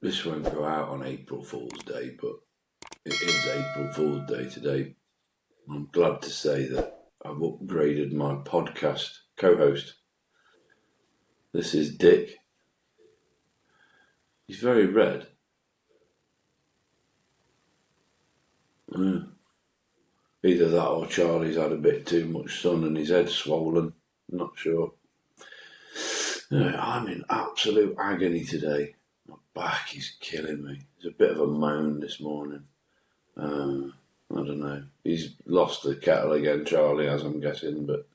This won't go out on April Fool's Day, but it is April Fool's Day today. I'm glad to say that I've upgraded my podcast co-host. This is Dick. He's very red. Either that or Charlie's had a bit too much sun and his head's swollen. I'm not sure. I'm in absolute agony today. My back is killing me. There's a bit of a moan this morning. I don't know. He's lost the kettle again, Charlie, as I'm guessing, but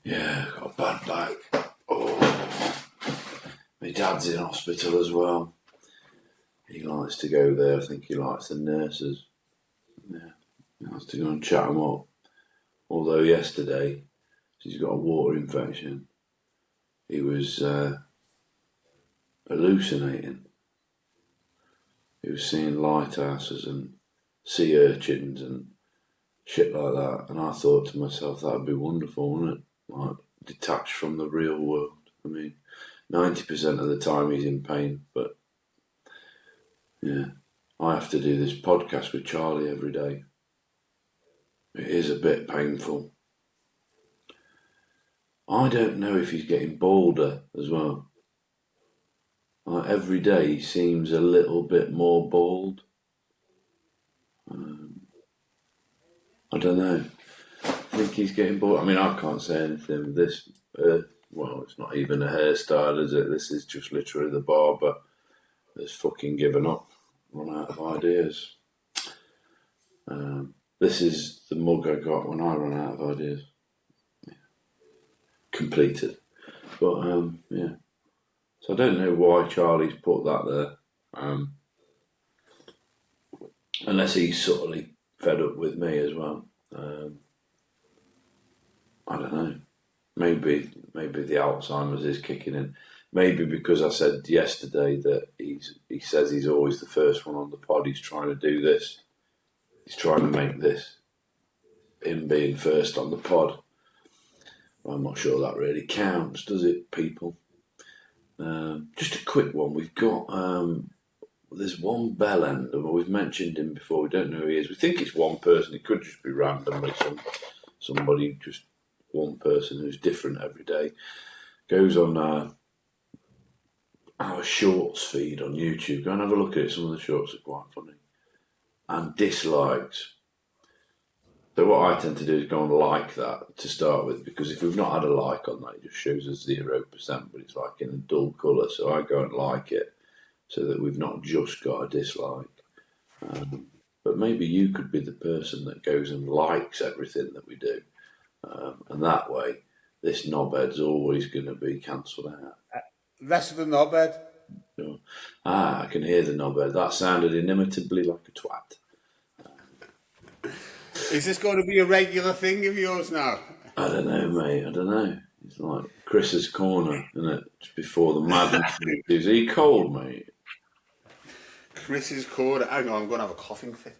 yeah, got a bad back. Oh, my dad's in hospital as well. He likes to go there. I think he likes the nurses. Yeah, he likes to go and chat them up. Although yesterday, he's got a water infection. He was hallucinating. He was seeing lighthouses and sea urchins and shit like that. And I thought to myself, that would be wonderful, wouldn't it? Like, detached from the real world. I mean, 90% of the time he's in pain, but yeah, I have to do this podcast with Charlie every day. It is a bit painful. I don't know if he's getting bolder as well. Like every day he seems a little bit more bald. I don't know. I think he's getting bald. I mean, I can't say anything with this. Well, it's not even a hairstyle, is it? This is just literally the barber that's fucking given up, run out of ideas. This is the mug I got when I run out of ideas. Yeah. Completed. But, yeah. So I don't know why Charlie's put that there. Unless he's subtly fed up with me as well. I don't know. Maybe the Alzheimer's is kicking in. Maybe because I said yesterday that he says he's always the first one on the pod. He's trying to do this. He's trying to make this him being first on the pod. Well, I'm not sure that really counts, does it, people? Just a quick one. We've got there's one bell ender. Well, we've mentioned him before. We don't know who he is. We think it's one person. It could just be randomly somebody, just one person who's different every day. Goes on our shorts feed on YouTube. Go and have a look at it. Some of the shorts are quite funny. And dislikes. So what I tend to do is go and like that to start with, because if we've not had a like on that, it just shows us 0%, but it's like in a dull colour. So I go and like it so that we've not just got a dislike. But maybe you could be the person that goes and likes everything that we do. And that way, this knobhead's always going to be cancelled out. Less of the knobhead. So, I can hear the knobhead. That sounded inimitably like a twat. Is this going to be a regular thing of yours now? I don't know, mate. I don't know. It's like Chris's Corner, isn't it? Just before the madness. Is he cold, mate? Chris's Corner. Hang on, I'm going to have a coughing fit.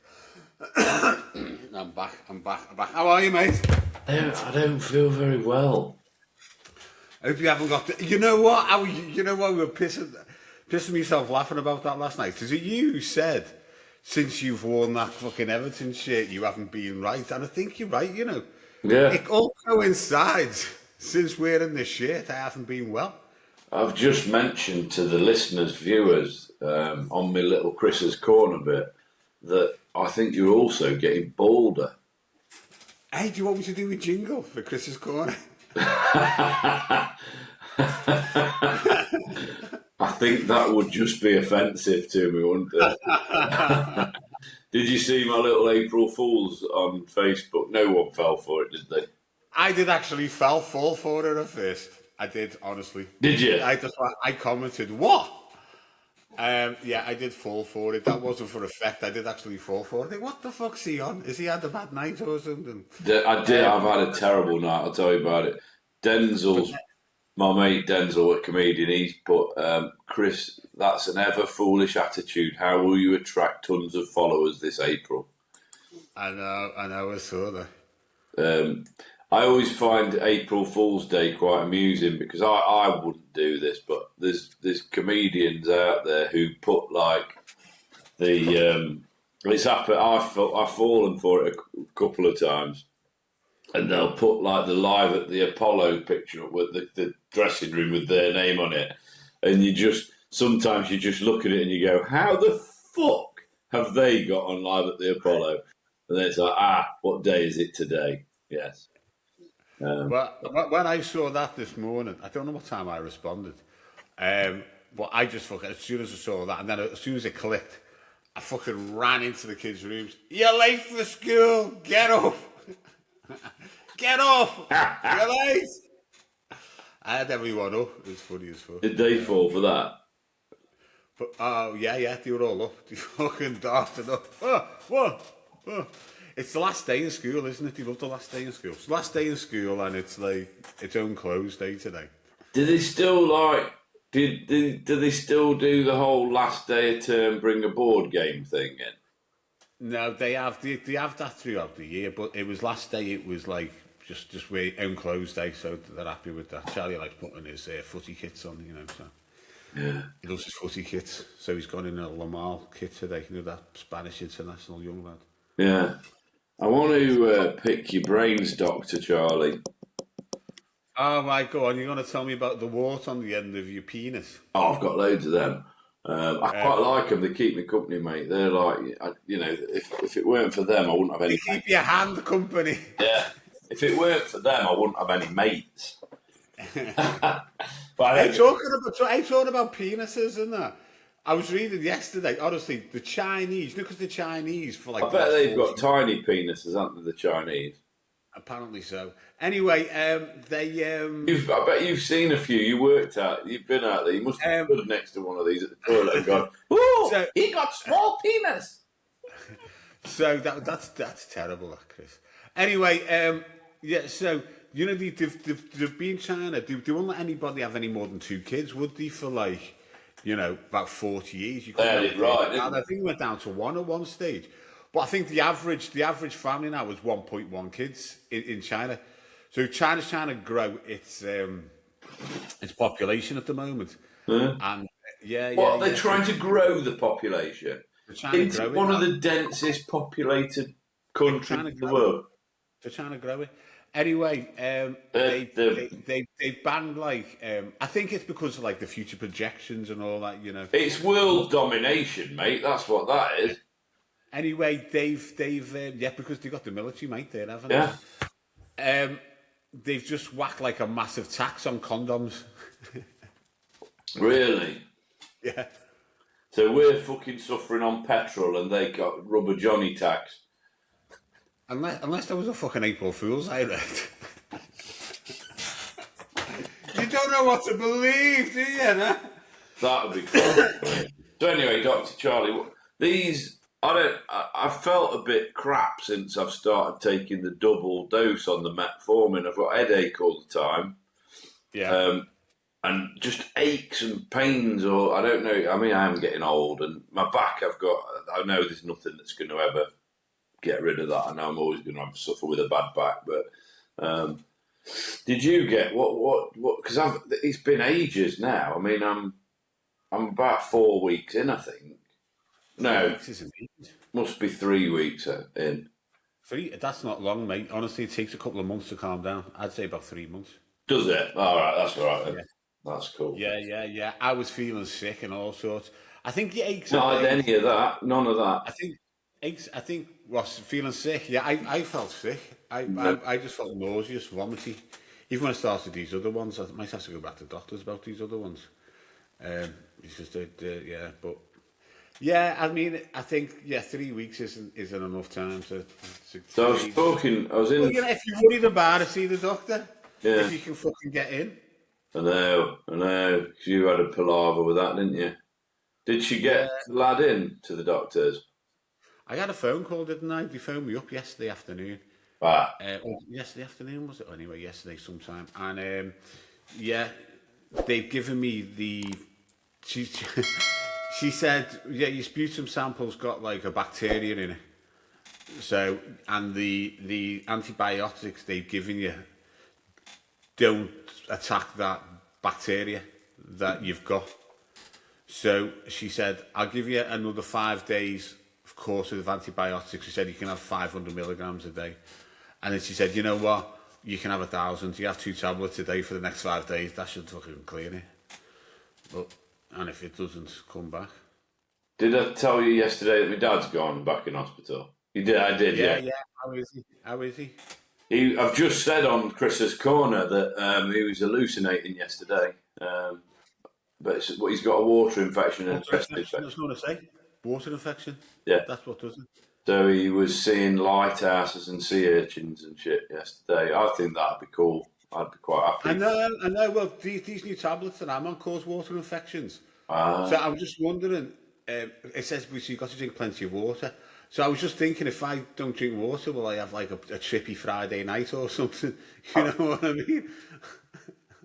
I'm back. How are you, mate? I don't feel very well. I hope you haven't got... You know what? We were pissing myself laughing about that last night. Because you who said, since you've worn that fucking Everton shirt, you haven't been right. And I think you're right, you know. Yeah. It all coincides. Since wearing this shirt, I haven't been well. I've just mentioned to the listeners, viewers, on my little Chris's Corner bit, that I think you're also getting bolder. Hey, do you want me to do a jingle for Chris's Corner? I think that would just be offensive to me, wouldn't it? Did you see my little April Fools on Facebook? No one fell for it, did they? I did actually fall for it at first. I did, honestly. Did you? I commented, what? Yeah, I did fall for it. That wasn't for effect. I did actually fall for it. I think, what the fuck's he on? Has he had a bad night or something? I did. I've had a terrible night. I'll tell you about it. My mate Denzel, a comedian, he's put, Chris, that's an ever foolish attitude. How will you attract tons of followers this April? I know, I saw that. I always find April Fool's Day quite amusing because I wouldn't do this, but there's comedians out there who put like it's happened. I've fallen for it a couple of times, and they'll put like the live at the Apollo picture up with the dressing room with their name on it, and sometimes you just look at it and you go, how the fuck have they got on live at the Apollo? And then it's like, what day is it today? Yes. Well, when I saw that this morning, I don't know what time I responded, but I just fucking, as soon as I saw that, and then as soon as it clicked, I fucking ran into the kids' rooms. You're late for school. Get up. Get up. You're late. I had everyone up. It was funny as fuck. Did they fall for that? But yeah, they were all up. They fucking darted up. What? It's the last day in school, isn't it? They love the last day in school. It's the last day in school, and it's like its own close day today. Do they still do they still do the whole last day of term bring a board game thing in? No, they have that throughout the year, but it was last day. It was like just way own close day, so they're happy with that. Charlie likes putting his footy kits on, so yeah, he loves his footy kits. So he's gone in a Lamar kit today, that Spanish international young lad. Yeah. I want to pick your brains, Dr. Charlie. Oh, right, go on. You're going to tell me about the wart on the end of your penis? Oh, I've got loads of them. I quite like them. They keep me company, mate. They're like, if it weren't for them, I wouldn't have any. They keep your hand company. Yeah. If it weren't for them, I wouldn't have any mates. But I'm talking about penises and that. I was reading yesterday, honestly, the Chinese, because the Chinese for like... I bet they've got tiny penises, haven't they, the Chinese? Apparently so. Anyway, I bet you've seen a few. You've been out there. You must have stood next to one of these at the toilet and gone, "Ooh, he got small penis." So that's terrible, that, Chris. Anyway, so they've been in China. They won't let anybody have any more than 2 kids, would they? For like, about 40 years. You they had it right. I think it went down to 1 at one stage. But I think the average family now is 1.1 kids in China. So China's trying to grow its population at the moment. And they're trying to grow the population. It's one of the densest populated countries in the world. They're trying to grow it. Anyway, they banned like I think it's because of like the future projections and all that. It's world domination, mate. That's what that is. Anyway, they've because they've got the military, mate. There, haven't they? Yeah. They've just whacked like a massive tax on condoms. Really? Yeah. So we're fucking suffering on petrol, and they got rubber Johnny tax. Unless there was a fucking April Fool's, I read. You don't know what to believe, do you? No? That would be cool. So anyway, Dr. Charlie, I felt a bit crap since I've started taking the double dose on the metformin. I've got a headache all the time. Yeah. And just aches and pains, or I don't know. I mean, I am getting old, and my back, I know there's nothing that's going to ever get rid of that. I know I'm always going to suffer with a bad back, but did you get what? Because it's been ages now. I mean, I'm about 4 weeks in, I think. No, must be 3 weeks in. 3? That's not long, mate. Honestly, it takes a couple of months to calm down. I'd say about 3 months. Does it? All right, that's all right then. Yeah. That's cool. Yeah. I was feeling sick and all sorts. I think the aches. Not any of that. None of that. I think was feeling sick. Yeah, I felt sick. I just felt nauseous, vomiting. Even when I started these other ones, I might have to go back to doctors about these other ones. It's just but yeah, I mean, I think 3 weeks isn't enough time to so I was in. Well, if you're worried about it, see the doctor. Yeah. If you can fucking get in. I know. Because you had a palaver with that, didn't you? Did she get the lad in to the doctors? I had a phone call, didn't I? They phoned me up yesterday afternoon. Yesterday afternoon, was it? Anyway, yesterday sometime. And they've given me the... She said, your sputum sample's got like a bacteria in it. So, and the antibiotics they've given you don't attack that bacteria that you've got. So she said, I'll give you another 5 days of course of antibiotics. She said you can have 500 milligrams a day. And then she said, you know what? You can have 1,000. You have 2 tablets a day for the next 5 days. That should fucking clear it. But, and if it doesn't come back. Did I tell you yesterday that my dad's gone back in hospital? You did, I did, yeah. Yeah. How is he? How is he? I've just said on Chris's Corner that he was hallucinating yesterday. But he's got a water infection and a chest infection. That's what I say. Water infection. Yeah. That's what does it. So he was seeing lighthouses and sea urchins and shit yesterday. I think that'd be cool. I'd be quite happy. I know. Well, these new tablets that I'm on cause water infections. So I'm just wondering. It says you've got to drink plenty of water. So I was just thinking, if I don't drink water, will I have like a trippy Friday night or something? You know what I mean?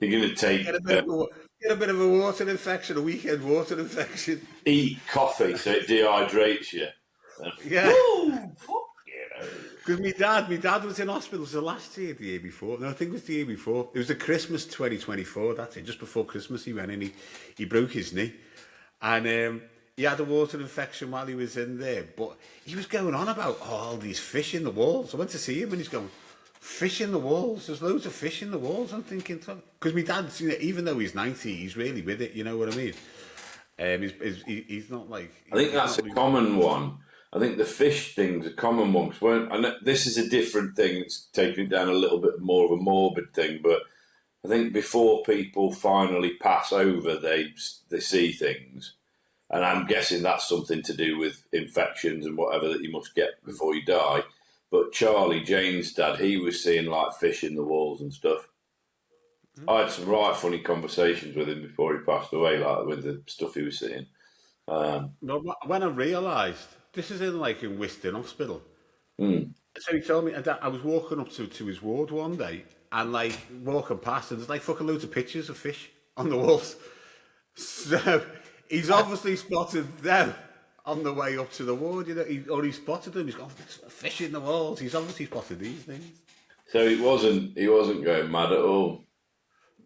You're going to take... Get a bit of a water infection, a weekend water infection. Eat coffee so it dehydrates you. Yeah. Woo, fuck you. Because my dad was in hospital the last year, the year before. No, I think it was the year before. It was the Christmas 2024, that's it. Just before Christmas he went in, he broke his knee. And he had a water infection while he was in there. But he was going on about all these fish in the walls. I went to see him and he's going, fish in the walls? There's loads of fish in the walls. I'm thinking, because my dad, you know, even though he's 90, he's really with it, you know what I mean? He's not like... I think that's a common one. I think the fish thing's a common one. And this is a different thing. It's taking it down a little bit more of a morbid thing. But I think before people finally pass over, they see things. And I'm guessing that's something to do with infections and whatever that you must get before you die. But Charlie, Jane's dad, he was seeing like fish in the walls and stuff. I had some right funny conversations with him before he passed away, like with the stuff he was seeing. When I realised, this is in Wiston Hospital. So he told me, I was walking up to his ward one day and like walking past and there's like fucking loads of pictures of fish on the walls. So he's obviously spotted them on the way up to the ward, you know. He spotted them. He's gone, fish in the walls. He's obviously spotted these things. So he wasn't going mad at all.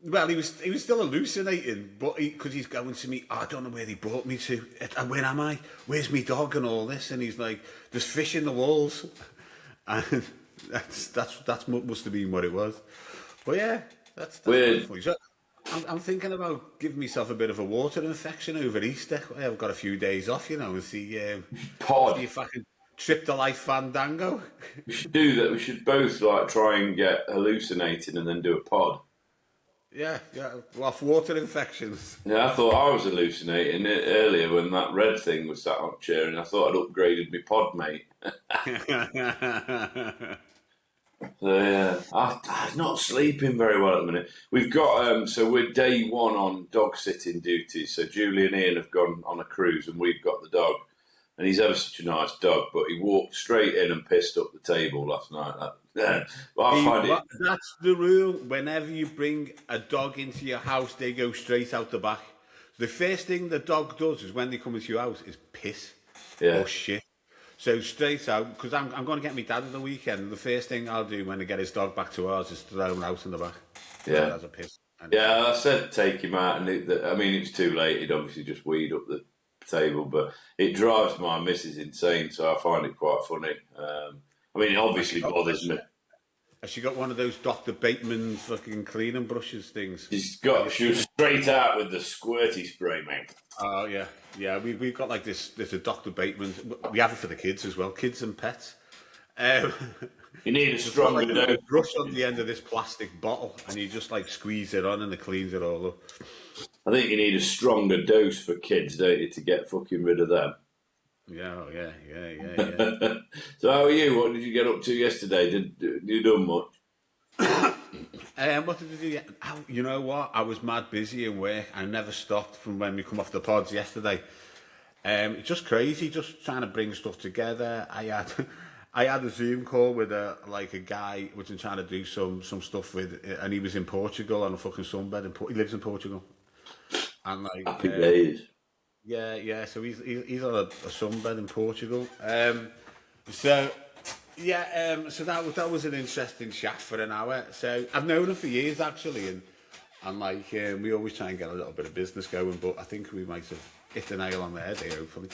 Well, he was still hallucinating, but because he's going to me, I don't know where they brought me to. Where am I? Where's me dog and all this? And he's like, there's fish in the walls, and that must have been what it was. But yeah, that's weird. Funny. So I'm thinking about giving myself a bit of a water infection over Easter. I've got a few days off, you know, and see if I can trip the life fandango. We should do that. We should both like try and get hallucinating and then do a pod. Yeah, off water infections. Yeah, I thought I was hallucinating earlier when that red thing was sat on a chair, and I thought I'd upgraded my pod, mate. So yeah, I'm not sleeping very well at the minute. We've got so we're day one on dog sitting duty. So Julie and Ian have gone on a cruise, and we've got the dog, and he's ever such a nice dog. But he walked straight in and pissed up the table last night. That's the rule. Whenever you bring a dog into your house, they go straight out the back. The first thing the dog does is when they come into your house is piss or shit. So straight out, because I'm going to get my dad at the weekend. And the first thing I'll do when I get his dog back to ours is throw him out in the back. Yeah, as a piss. Yeah, I said take him out, and it's too late. He'd obviously just weed up the table, but it drives my missus insane. So I find it quite funny. It obviously bothers me. Has she got one of those Dr. Bateman fucking cleaning brushes things? She was straight out with the squirty spray, mate. Oh, yeah. We've got like this. There's a Dr. Bateman. We have it for the kids as well, kids and pets. You need a stronger dose. Brush on the end of this plastic bottle, and you just like squeeze it on, and it cleans it all up. I think you need a stronger dose for kids, don't you, to get fucking rid of them. Yeah. So how are you? What did you get up to yesterday? Did you do much? What did I do? You know what? I was mad busy in work. I never stopped from when we come off the pods yesterday. It's just crazy, just trying to bring stuff together. I had a Zoom call with a guy which I'm trying to do some stuff with, and he was in Portugal on a fucking sunbed. He lives in Portugal. And happy days. Yeah. So he's on a sunbed in Portugal. So Yeah, so that was an interesting chat for an hour. So I've known him for years actually, and like we always try and get a little bit of business going, but I think we might have hit the nail on the head here, hopefully.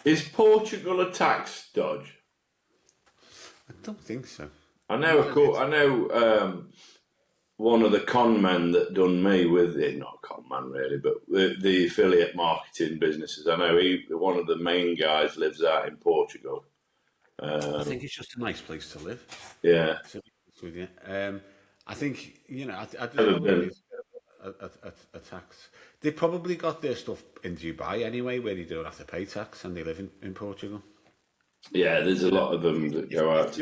Is Portugal a tax dodge? I don't think so. I know. One of the con men that done me with it, not a con man really, but the affiliate marketing businesses. I know one of the main guys lives out in Portugal. I think it's just a nice place to live. Yeah, To be honest with you. I think I just never probably been. a tax. They probably got their stuff in Dubai anyway, where they don't have to pay tax, and they live in Portugal. Yeah, there's a lot of them that go out. If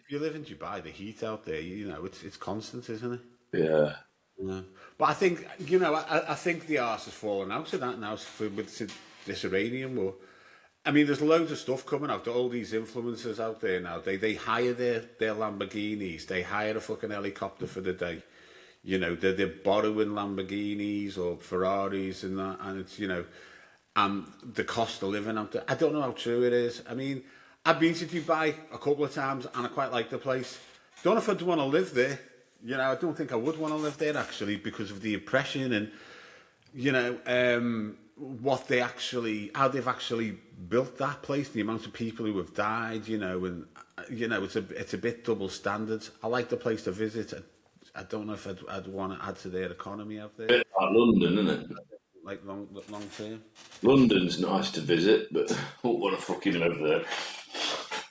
you live in Dubai, the heat out there, it's constant, isn't it? Yeah, Yeah. But I think I think the arse has fallen out of that now with this Iranian war. I mean, there's loads of stuff coming out. All these influencers out there now. They hire their Lamborghinis. They hire a fucking helicopter for the day. They're borrowing Lamborghinis or Ferraris and that, and it's and the cost of living out there. I don't know how true it is. I mean, I've been to Dubai a couple of times and I quite like the place. Don't know if I'd want to live there. I don't think I would want to live there actually because of the oppression and how they've actually built that place, the amount of people who have died, and it's a bit double standards. I like the place to visit. I don't know if I'd want to add to their economy out there. bit like London, isn't it? Like long term. London's nice to visit, but I don't want to fucking live there.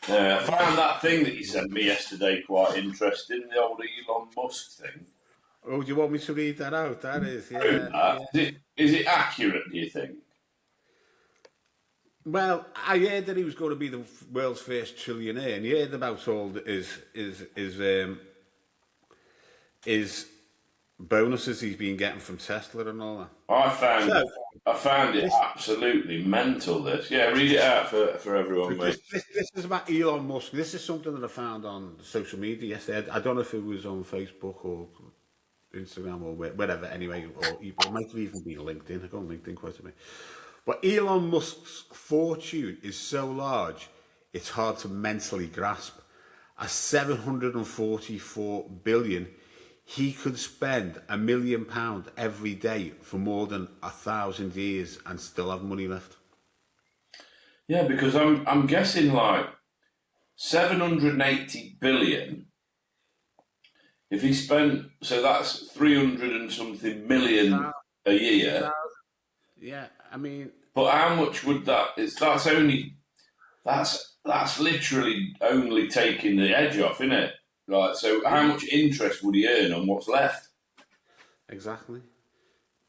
I found that thing that you sent me yesterday quite interesting, the old Elon Musk thing. Oh, do you want me to read that out? That is, yeah. Is it accurate, do you think? Well, I heard that he was going to be the world's first trillionaire, and you heard about all his bonuses he's been getting from Tesla and all that. I found it absolutely mental. This, yeah, read it out for everyone, mate. This is about Elon Musk. This is something that I found on social media yesterday. I don't know if it was on Facebook or Instagram or whatever. Anyway, or it might have even been LinkedIn. I go on LinkedIn quite a bit. But Elon Musk's fortune is so large, it's hard to mentally grasp. At 744 billion, he could spend £1 million every day for more than 1,000 years and still have money left. Yeah, because I'm guessing like 780 billion. If he spent, so that's 300 and something million a year. Yeah, I mean, but how much would that? That's literally only taking the edge off, isn't it? Right. So how much interest would he earn on what's left? Exactly.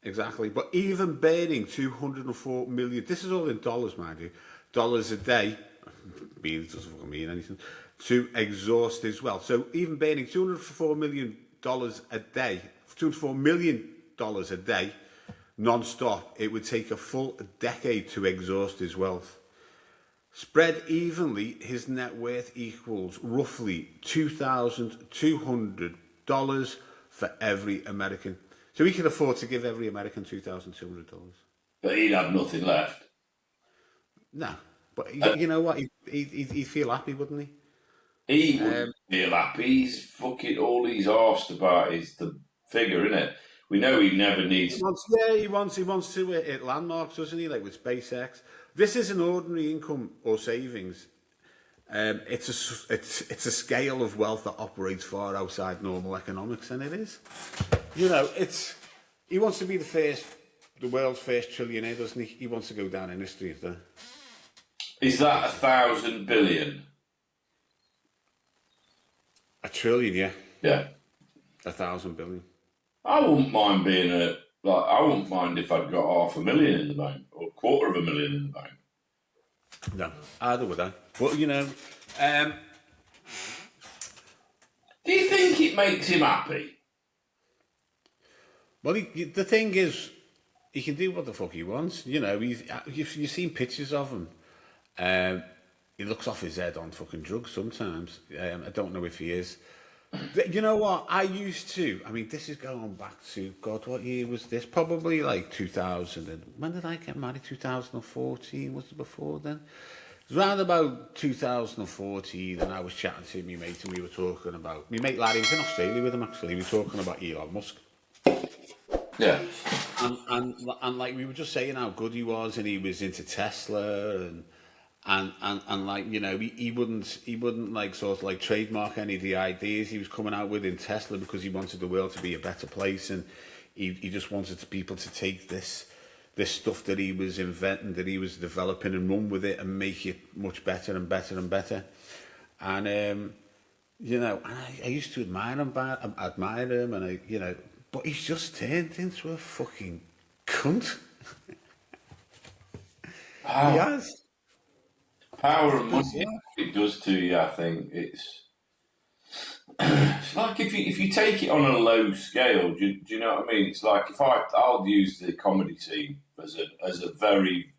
But even burning 204 million, this is all in dollars, mind you, dollars a day, it doesn't mean anything, to exhaust his wealth. So even burning $204 million a day, $204 million a day, non-stop, it would take a full decade to exhaust his wealth. Spread evenly, his net worth equals roughly $2,200 for every American. So he can afford to give every American $2,200. But he'd have nothing left. No, but you know what? He'd feel happy, wouldn't he? He wouldn't feel happy. He's fucking all he's asked about is the figure, innit? We know he never needs. He wants to hit landmarks, doesn't he? Like with SpaceX. This isn't ordinary income or savings. It's a scale of wealth that operates far outside normal economics, and it is. He wants to be the world's first trillionaire, doesn't he? He wants to go down in history. Is that 1,000 billion? $1 trillion, yeah. Yeah. 1,000 billion. I wouldn't mind I wouldn't mind if I'd got $500,000 in the bank or $250,000 in the bank. No, either would I. But do you think it makes him happy? Well, the thing is, he can do what the fuck he wants. You've seen pictures of him. He looks off his head on fucking drugs sometimes. I don't know if he is. You know what? This is going back to, God, what year was this? Probably like 2000. When did I get married? 2014? Was it before then? was around about 2014, and I was chatting to my mate, and we were talking about... My mate Larry was in Australia with him, actually. We were talking about Elon Musk. Yeah. And like, we were just saying how good he was, and he was into Tesla, and like, you know, he wouldn't like sort of like trademark any of the ideas he was coming out with in Tesla, because he wanted the world to be a better place, and he just wanted people to take this stuff that he was inventing, that he was developing, and run with it and make it much better and better and better. And you know, I used to admire him, and but he's just turned into a fucking cunt. He has. Power and money, it does to you. I think it's like if you take it on a low scale. Do you know what I mean? It's like if I'll use the comedy scene as a very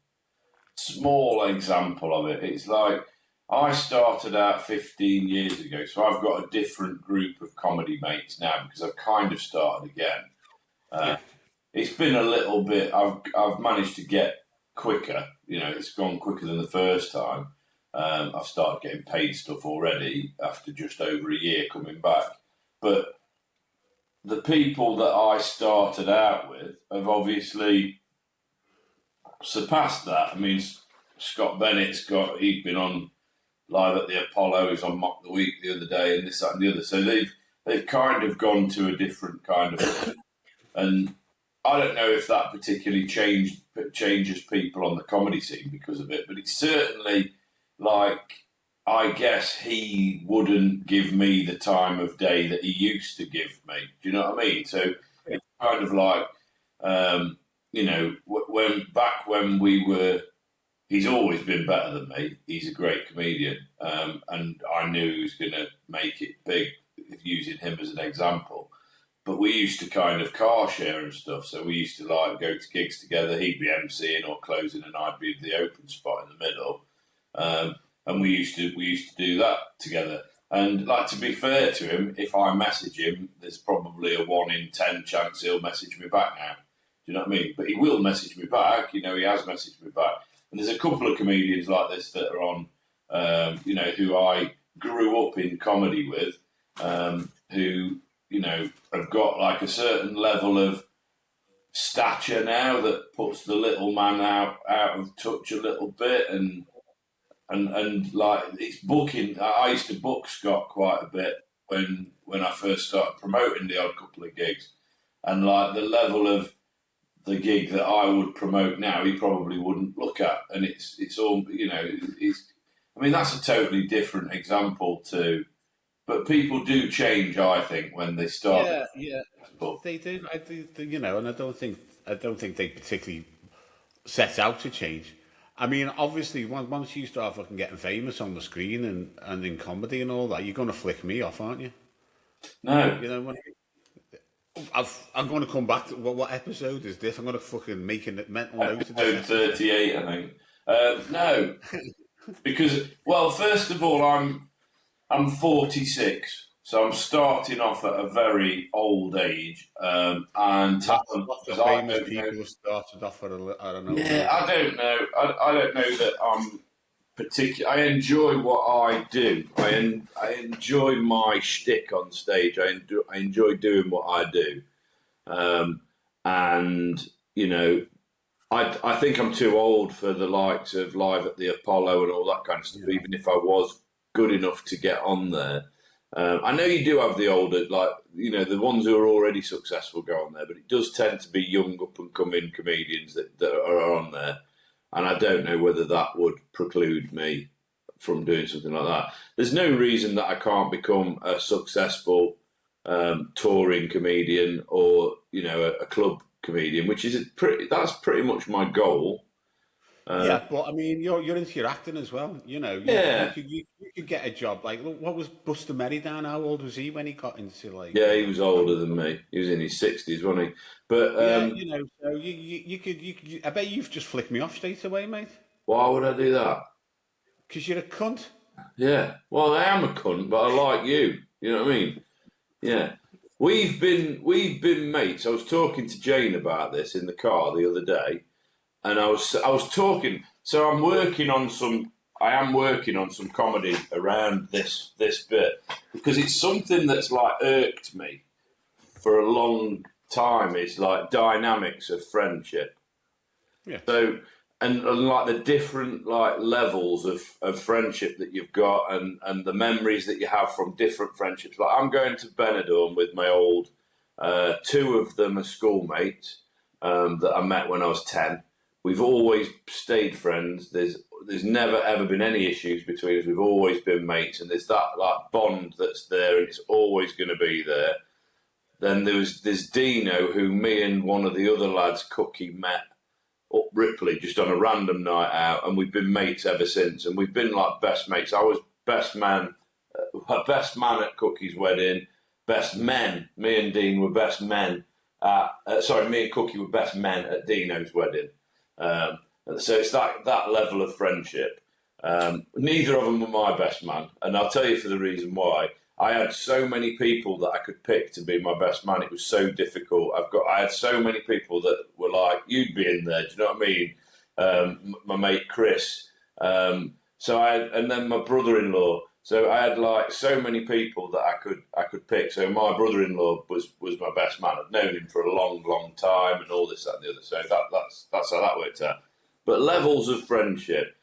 small example of it. It's like I started out 15 years ago, so I've got a different group of comedy mates now because I've kind of started again. It's been a little bit. I've managed to get quicker. You know, it's gone quicker than the first time. I've started getting paid stuff already after just over a year coming back. But the people that I started out with have obviously surpassed that. I mean, Scott Bennett's he's been on Live at the Apollo, he's on Mock the Week the other day, and this, that, and the other. So they've kind of gone to a different kind of, and I don't know if that particularly changes people on the comedy scene because of it, but it's certainly like, I guess he wouldn't give me the time of day that he used to give me. Do you know what I mean? So it's kind of like, you know, when we were, he's always been better than me. He's a great comedian, and I knew he was going to make it big using him as an example. But we used to kind of car share and stuff, so we used to like go to gigs together. He'd be emceeing or closing, and I'd be the open spot in the middle. And we used to do that together. And like, to be fair to him, if I message him, there's probably a 1 in 10 chance he'll message me back now. Do you know what I mean? But he will message me back. You know, he has messaged me back. And there's a couple of comedians like this that are on, you know, who I grew up in comedy with, who, you know, have got like a certain level of stature now that puts the little man out of touch a little bit, and like, it's booking. I used to book Scott quite a bit when I first started promoting the odd couple of gigs, and like the level of the gig that I would promote now, he probably wouldn't look at, and it's all, you know, I mean, that's a totally different example to. But people do change, I think, when they start. Yeah, they do. I do, you know, and I don't think they particularly set out to change. I mean, obviously, once you start fucking getting famous on the screen and in comedy and all that, you're going to flick me off, aren't you? No. You know, I'm going to come back to what episode is this? I'm going to fucking make a mental note of this. Episode 38, I think. No, because, well, first of all, I'm 46, so I'm starting off at a very old age, and lots of famous people started off at I don't know. Yeah, I don't know. I don't know that I'm particular. I enjoy what I do. I enjoy my shtick on stage. I enjoy doing what I do, and you know, I think I'm too old for the likes of Live at the Apollo and all that kind of stuff. Yeah. Even if I was good enough to get on there. I know you do have the older, like, you know, the ones who are already successful go on there, but it does tend to be young up-and-coming comedians that are on there. And I don't know whether that would preclude me from doing something like that. There's no reason that I can't become a successful touring comedian or, you know, a club comedian, which is that's pretty much my goal. Yeah, but I mean, you're into your acting as well. You know, you could get a job. Like, what was Buster Merrydown? How old was he when he got into, like? Yeah, he was older than me. He was in his 60s, wasn't he? But yeah, you know, so you could. I bet you've just flicked me off straight away, mate. Why would I do that? Because you're a cunt. Yeah, well, I am a cunt, but I like you. You know what I mean? Yeah, we've been mates. I was talking to Jane about this in the car the other day. And I was talking, so I'm working on some I am working on some comedy around this bit, because it's something that's like irked me for a long time. Is like dynamics of friendship. Yeah. So and like the different like levels of friendship that you've got, and the memories that you have from different friendships. Like I'm going to Benidorm with my old two of them are schoolmates that I met when I was 10. We've always stayed friends. There's never ever been any issues between us. We've always been mates, and there's that like bond that's there, and it's always going to be there. Then there's Dino, who me and one of the other lads, Cookie, met up Ripley just on a random night out, and we've been mates ever since. And we've been like best mates. I was best man at Cookie's wedding. Best men. Me and Dean were best men. Me and Cookie were best men at Dino's wedding. So it's that level of friendship. Neither of them were my best man, and I'll tell you for the reason why. I had so many people that I could pick to be my best man. It was so difficult. I had so many people that were like, you'd be in there. Do you know what I mean? My mate Chris. And then my brother-in-law. So I had like so many people that I could pick. So my brother-in-law was my best man. I've known him for a long, long time, and all this, that, and the other. So that's how that worked out. But levels of friendship.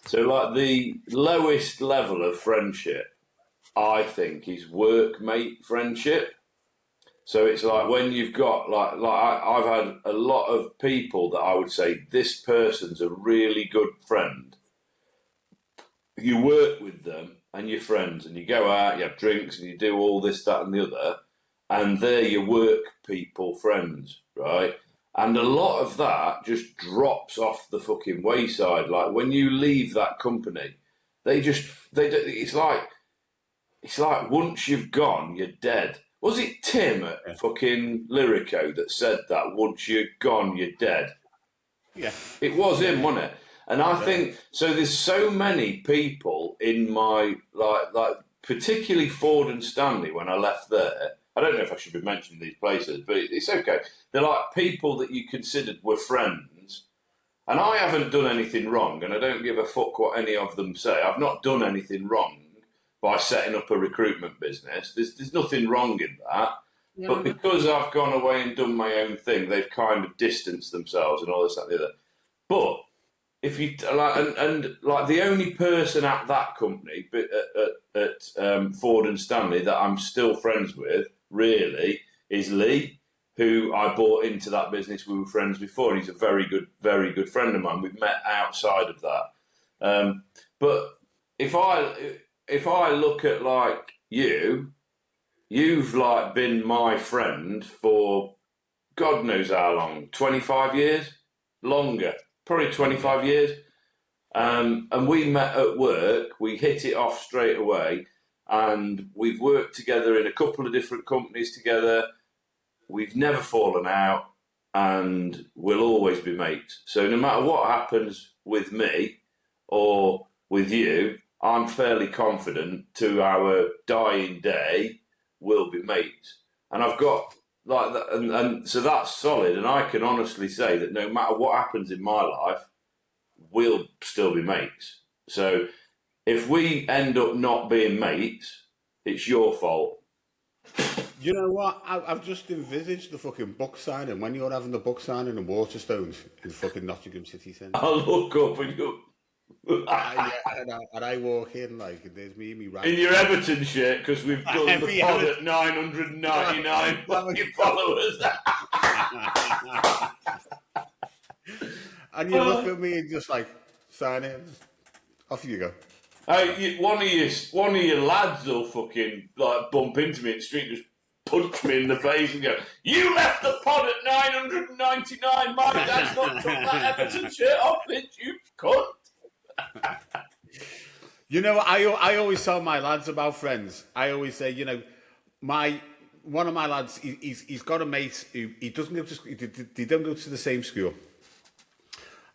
So like the lowest level of friendship, I think, is workmate friendship. So it's like when you've got I've had a lot of people that I would say this person's a really good friend. You work with them and you're friends, and you go out, you have drinks, and you do all this, that, and the other, and they're your work people friends, right? And a lot of that just drops off the fucking wayside. Like when you leave that company, it's like once you've gone, you're dead. Was it Tim at fucking Lyrico that said that? Once you're gone, you're dead. Yeah. It was him, wasn't it? And I think, so there's so many people in my, like particularly Ford and Stanley when I left there. I don't know if I should be mentioning these places, but it's okay. They're like people that you considered were friends. And I haven't done anything wrong, and I don't give a fuck what any of them say. I've not done anything wrong by setting up a recruitment business. There's nothing wrong in that. Yeah. But because I've gone away and done my own thing, they've kind of distanced themselves and all this, that, and the other. But if you like the only person at that company, at Ford and Stanley, that I'm still friends with, really, is Lee, who I bought into that business. We were friends before, and he's a very good friend of mine. We've met outside of that. But if I look at like you've like been my friend for God knows how long, 25 years, longer, probably 25 years. And we met at work, we hit it off straight away, and we've worked together in a couple of different companies together. We've never fallen out, and we'll always be mates. So no matter what happens with me or with you, I'm fairly confident to our dying day we'll be mates. And I've got like that, and so that's solid. And I can honestly say that no matter what happens in my life, we'll still be mates. So if we end up not being mates, it's your fault. You know what? I've just envisaged the fucking book signing when you're having the book signing in Waterstones in fucking Nottingham City Centre. I'll look up and go. And I walk in like there's me and me right in your Everton shirt because we've done the pod at 999 fucking followers. And you look at me and just like sign it. Off you go. One of your lads will fucking like bump into me in the street, just punch me in the face and go, "You left the pod at 999. My dad's not took that Everton shirt off it, you cunt." You know, I always tell my lads about friends. I always say, you know, one of my lads, he's got a mate who he doesn't go to, they don't go to the same school,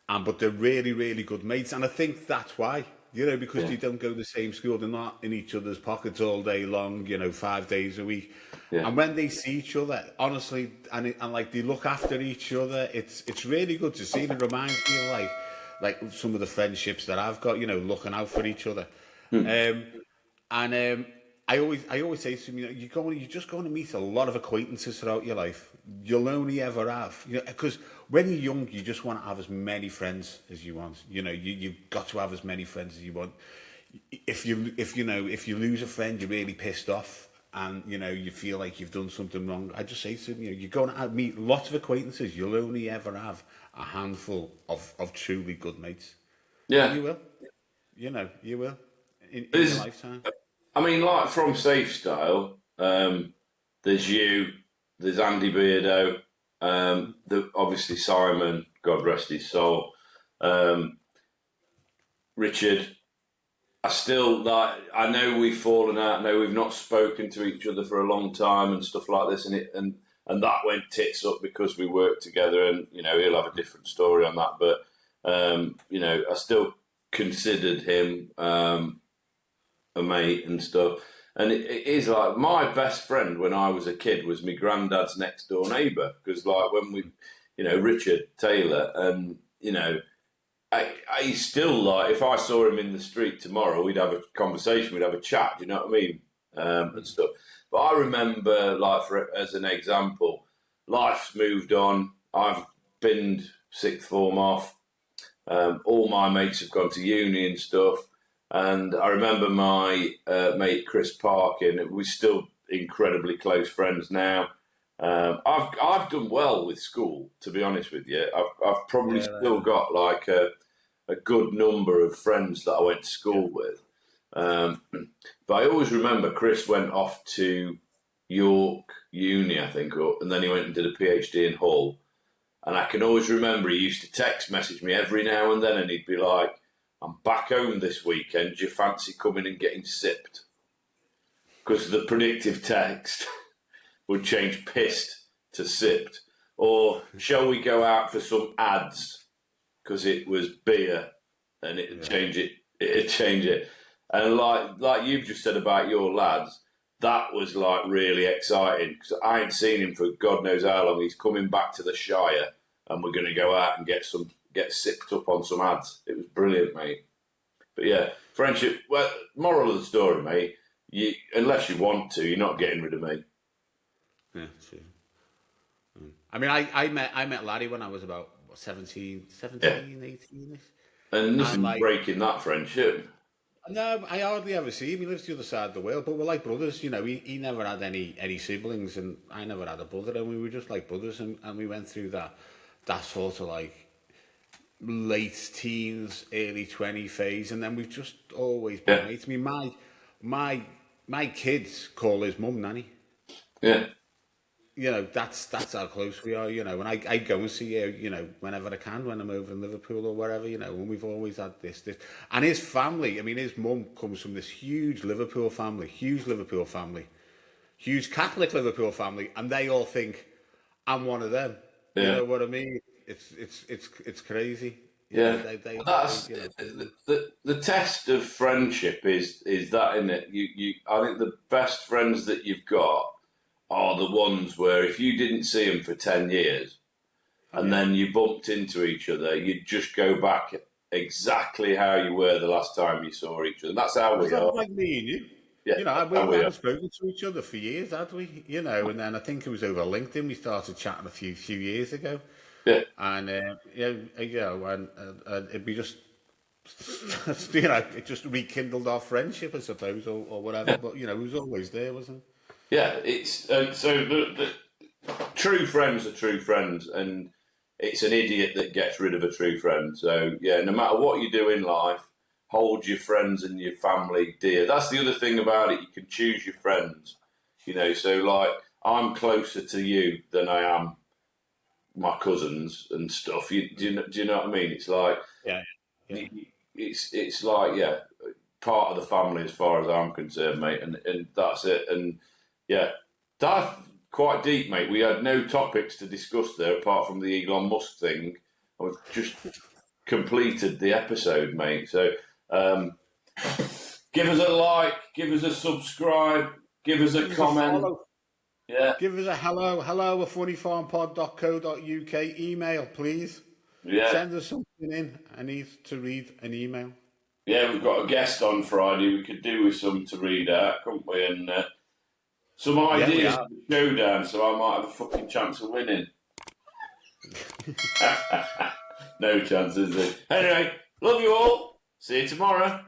but they're really, really good mates, and I think that's why. You know, because they don't go to the same school, they're not in each other's pockets all day long, you know, 5 days a week. Yeah. And when they see each other, honestly, and like they look after each other, it's really good to see. And it reminds me of like like some of the friendships that I've got, looking out for each other. And I always say to him, you're just going to meet a lot of acquaintances throughout your life. You'll only ever have, because when you're young, you just want to have as many friends as you want. You've got to have as many friends as you want. If you lose a friend, you're really pissed off, and you feel like you've done something wrong. I just say to him, you're going to meet lots of acquaintances. You'll only ever have a handful of truly good mates. Yeah. You will. You will in your There's, lifetime. I mean, like from Safe Style, there's you, there's Andy Beardo, obviously Simon, God rest his soul, Richard. I know we've fallen out. I know we've not spoken to each other for a long time and stuff like this, and that went tits up because we worked together. And he'll have a different story on that. But I still considered him a mate and stuff. And it is like my best friend when I was a kid was my granddad's next door neighbour, because like when we, Richard Taylor, and I still like, if I saw him in the street tomorrow, we'd have a conversation, we'd have a chat. Do you know what I mean? And stuff. But I remember, like, as an example, life's moved on. I've binned sixth form off. All my mates have gone to uni and stuff. And I remember my mate Chris Parkin. We're still incredibly close friends now. I've done well with school, to be honest with you. I've probably still got like a good number of friends that I went to school with. But I always remember Chris went off to York Uni, I think, and then he went and did a PhD in Hull. And I can always remember he used to text message me every now and then, and he'd be like, "I'm back home this weekend. Do you fancy coming and getting sipped?" Because the predictive text would change pissed to sipped. Or shall we go out for some ads? Because it was beer, and it'd change it. It'd change it. And like you've just said about your lads, that was like really exciting, because I ain't seen him for God knows how long. He's coming back to the Shire, and we're going to go out and get sipped up on some ads. It was brilliant, mate. But yeah, friendship. Well, moral of the story, mate. Unless you want to, you're not getting rid of me. Yeah, true. I mean, I met Larry when I was about 17, 18-ish. And nothing breaking that friendship. No, I hardly ever see him. He lives the other side of the world, but we're like brothers. He never had any siblings, and I never had a brother, and we were just like brothers, and we went through that sort of like late teens, early 20 phase, and then we've just always been mates. I mean, my kids call his mum Nanny. Yeah. That's how close we are, and I go and see her, whenever I can, when I'm over in Liverpool or wherever, and we've always had this. And his family, I mean, his mum comes from this huge Liverpool family, huge Catholic Liverpool family, and they all think I'm one of them. Yeah. You know what I mean? It's crazy. Yeah, that's the test of friendship is that, isn't it? I think the best friends that you've got are the ones where if you didn't see them for 10 years and then you bumped into each other, you'd just go back exactly how you were the last time you saw each other. And that's how we are. Like me and you. Yeah, we haven't spoken to each other for years, had we? And then I think it was over LinkedIn we started chatting a few years ago. Yeah. And, and it'd be just, it just rekindled our friendship, I suppose, or whatever. Yeah. But, it was always there, wasn't it? Yeah, it's so the true friends are true friends, and it's an idiot that gets rid of a true friend. So yeah, no matter what you do in life, hold your friends and your family dear. That's the other thing about it. You can choose your friends, So like, I'm closer to you than I am my cousins and stuff. Do you know what I mean? It's like it's like part of the family as far as I'm concerned, mate, and that's it. And yeah, that's quite deep, mate. We had no topics to discuss there apart from the Elon Musk thing. We've just completed the episode, mate. So give us a like, give us a subscribe, give us a comment. Yeah. Give us a hello at funnyfarmpod.co.uk email, please. Yeah. Send us something in. I need to read an email. Yeah, we've got a guest on Friday. We could do with some to read out, couldn't we? And some Yeah, we ideas are. for the showdown, so I might have a fucking chance of winning. No chance, is there? Anyway, love you all. See you tomorrow.